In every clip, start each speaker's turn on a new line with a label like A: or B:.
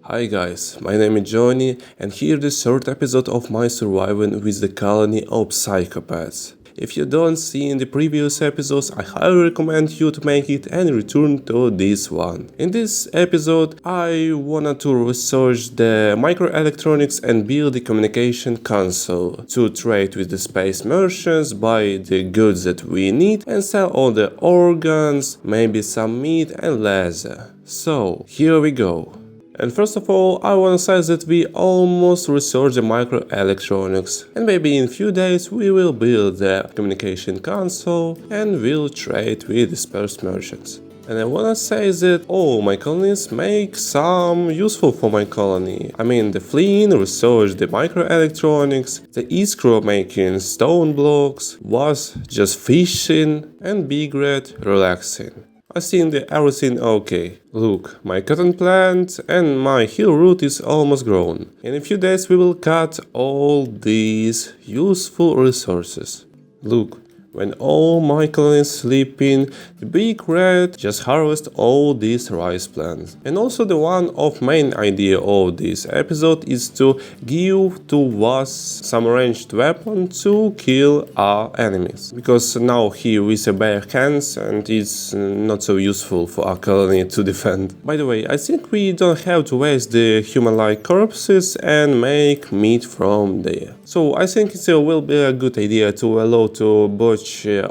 A: Hi guys, my name is Johny and here the third episode of my surviving with the colony of psychopaths. If you don't see in the previous episodes, I highly recommend you to make it and return to this one. In this episode, I wanted to research the microelectronics and build the communication console to trade with the space merchants, buy the goods that we need and sell all the organs, maybe some meat and leather. So, here we go. And first of all, I wanna say that we almost researched the microelectronics, and maybe in few days we will build the communication console and will trade with dispersed merchants. And I wanna say that all my colonies make some useful for my colony. I mean, the Flynn researched the microelectronics, the Iskro making stone blocks, was just fishing, and Big Red relaxing. I think everything okay. Look, my cotton plant and my hill root is almost grown. In a few days we will cut all these useful resources. Look, when all my colonies sleeping, the Big Red just harvest all these rice plants. And also the one of main idea of this episode is to give to us some ranged weapon to kill our enemies. Because now he with a bare hands and it's not so useful for our colony to defend. By the way, I think we don't have to waste the human-like corpses and make meat from there. So I think it will be a good idea to allow to butcher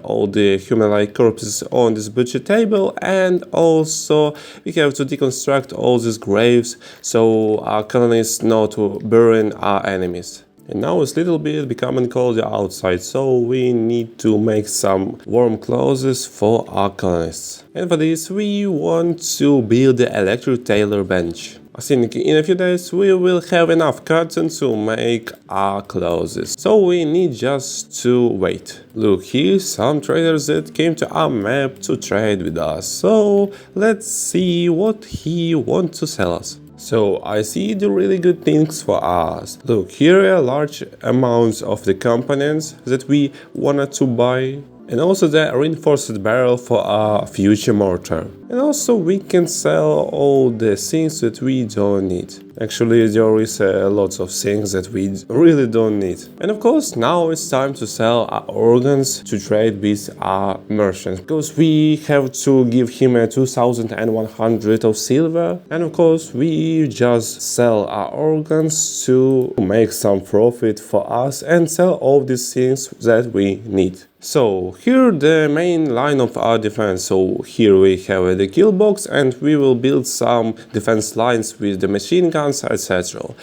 A: all the human-like corpses on this butcher table, and also we have to deconstruct all these graves so our colonists know to bury our enemies. And now it's a little bit becoming colder outside, so we need to make some warm clothes for our colonists. And for this we want to build the electric tailor bench. I think in a few days we will have enough cotton to make our clothes, so we need just to wait. Look, here's some traders that came to our map to trade with us, so let's see what he wants to sell us. So I see the really good things for us. Look, here are large amounts of the components that we wanted to buy. And also the reinforced barrel for our future mortar. And also we can sell all the things that we don't need. Actually, there is lots of things that we really don't need. And of course, now it's time to sell our organs to trade with our merchant. Because we have to give him 2,100 of silver. And of course, we just sell our organs to make some profit for us and sell all these things that we need. So here the main line of our defense. So here we have the kill box and we will build some defense lines with the machine guns, etc.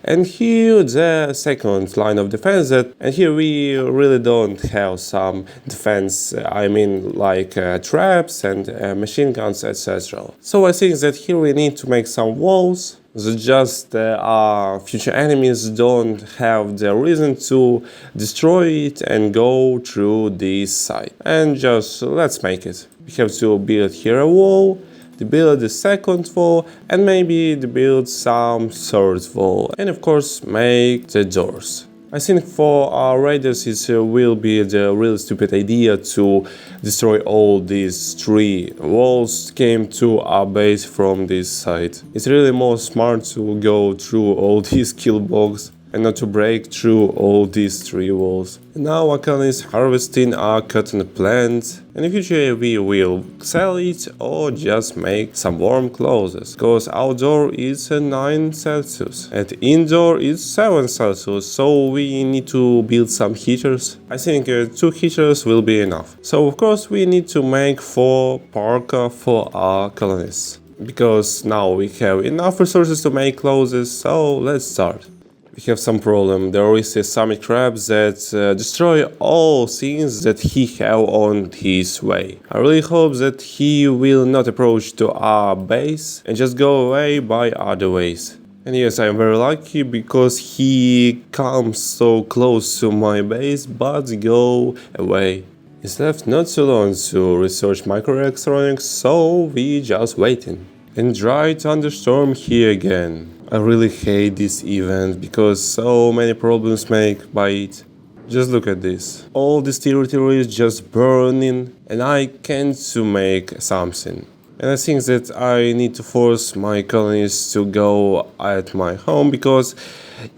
A: And here the second line of defense, and here we really don't have some defense, I mean like traps and machine guns, etc. So I think that here we need to make some walls. Just our future enemies don't have the reason to destroy it and go through this side. And just let's make it. We have to build here a wall, to build the second wall, and maybe to build some third wall, and of course make the doors. I think for our raiders it will be the really stupid idea to destroy all these three walls came to our base from this side. It's really more smart to go through all these kill boxes and not to break through all these three walls. And now our colony is harvesting our cotton plant, and in future we will sell it or just make some warm clothes, because outdoor is 9 Celsius and indoor is 7 Celsius, so we need to build some heaters. I think 2 heaters will be enough. So of course we need to make 4 parka for our colonists, because now we have enough resources to make clothes, so let's start. We have some problem. There is a summit crab that destroy all things that he have on his way. I really hope that he will not approach to our base and just go away by other ways. And yes, I am very lucky because he comes so close to my base but go away. It's left not so long to research microelectronics, so we just waiting. And dry thunderstorm here again. I really hate this event because so many problems make by it. Just look at this. All this territory is just burning and I can't to make something. And I think that I need to force my colonists to go at my home, because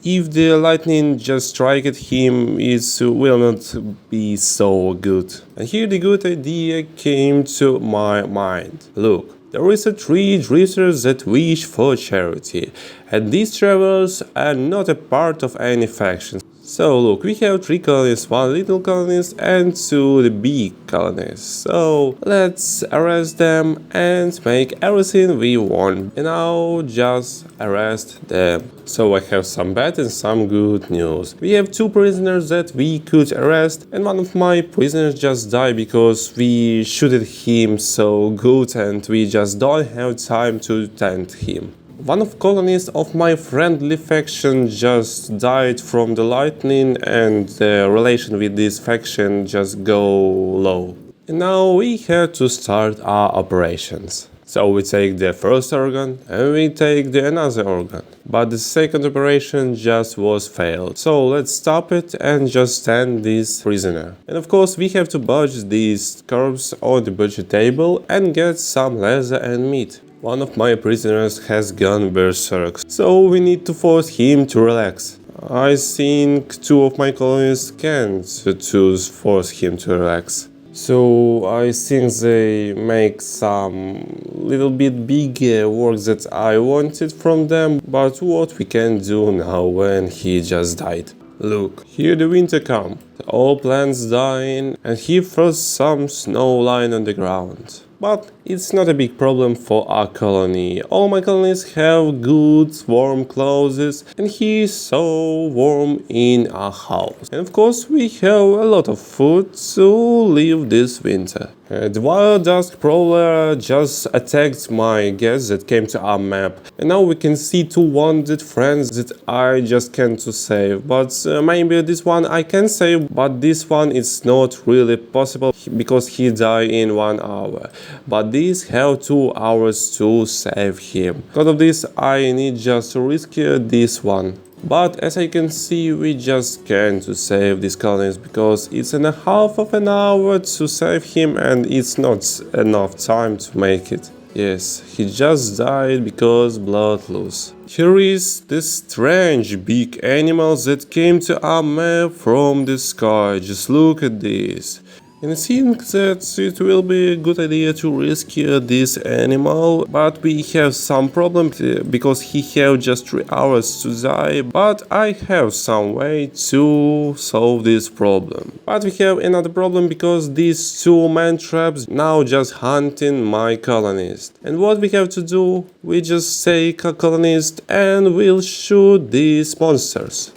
A: if the lightning just strike at him, it will not be so good. And here the good idea came to my mind. Look, there is a three drifters that wish for charity, and these travelers are not a part of any faction. So look, we have 3 colonists, 1 little colonist and 2 the big colonists. So let's arrest them and make everything we want. And now just arrest them. So I have some bad and some good news. We have 2 prisoners that we could arrest, and one of my prisoners just died because we shooted him so good and we just don't have time to tend him. One of colonists of my friendly faction just died from the lightning, and the relation with this faction just go low. And now we have to start our operations. So we take the first organ and we take the another organ. But the second operation just was failed. So let's stop it and just send this prisoner. And of course we have to budge this corpse on the budget table and get some leather and meat. One of my prisoners has gone berserk, so we need to force him to relax. I think 2 of my colonists can't force him to relax. So I think they make some little bit bigger work that I wanted from them, but what we can do now when he just died. Look, here the winter come, all plants dying, and he throws some snow lying on the ground. But it's not a big problem for our colony. All my colonies have good warm clothes, and he is so warm in our house. And of course we have a lot of food to live this winter. The wild dusk prowler just attacked my guests that came to our map, and now we can see 2 wounded friends that I just can't save. But maybe this one I can save, but this one is not really possible because he died in 1 hour. But these have 2 hours to save him. Because of this I need just to risk this one. But as I can see, we just can't save this colonist because it's in a half of an hour to save him and it's not enough time to make it. Yes, he just died because blood loss. Here is this strange big animal that came to our map from the sky. Just look at this. And I think that it will be a good idea to rescue this animal, but we have some problem because he have just 3 hours to die, but I have some way to solve this problem. But we have another problem because these 2 man traps now just hunting my colonist. And what we have to do, we just take a colonist and we'll shoot these monsters.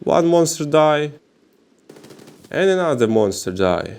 A: 1 monster die. And another monster die.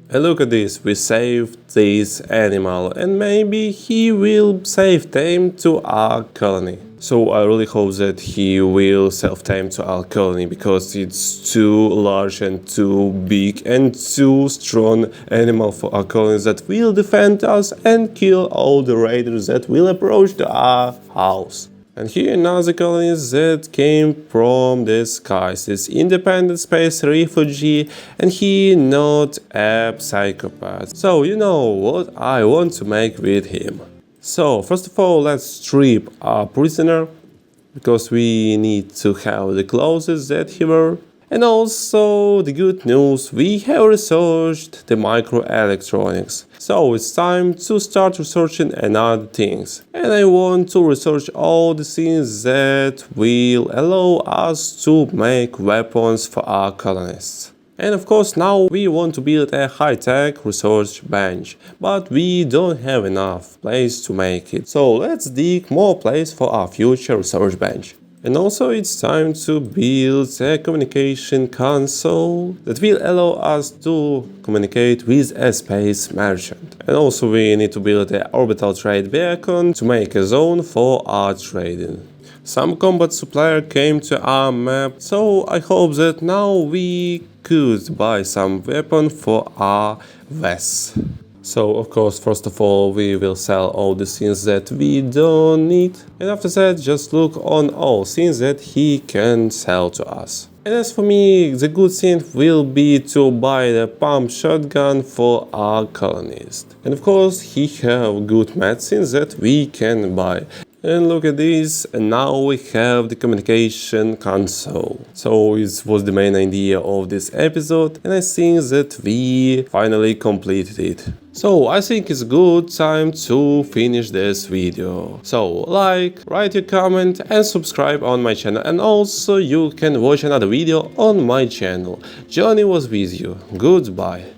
A: And look at this, we saved this animal and maybe he will self-tame to our colony. So I really hope that he will self-tame to our colony because it's too large and too big and too strong animal for our colonies that will defend us and kill all the raiders that will approach our house. And here another colony that came from the skies, this independent space refugee, and he not a psychopath. So you know what I want to make with him. So first of all, let's strip our prisoner, because we need to have the clothes that he wore. And also the good news, we have researched the microelectronics. So it's time to start researching another things. And I want to research all the things that will allow us to make weapons for our colonists. And of course now we want to build a high-tech research bench, but we don't have enough place to make it. So let's dig more place for our future research bench. And also it's time to build a communication console that will allow us to communicate with a space merchant. And also we need to build an orbital trade beacon to make a zone for our trading. Some combat supplier came to our map, so I hope that now we could buy some weapon for our vests. So of course, first of all, we will sell all the things that we don't need. And after that, just look on all things that he can sell to us. And as for me, the good thing will be to buy the pump shotgun for our colonist. And of course, he have good medicines that we can buy. And look at this, and now we have the communication console. So this was the main idea of this episode, and I think that we finally completed it. So I think it's good time to finish this video. So like, write your comment and subscribe on my channel, and also you can watch another video on my channel. Johny was with you. Goodbye.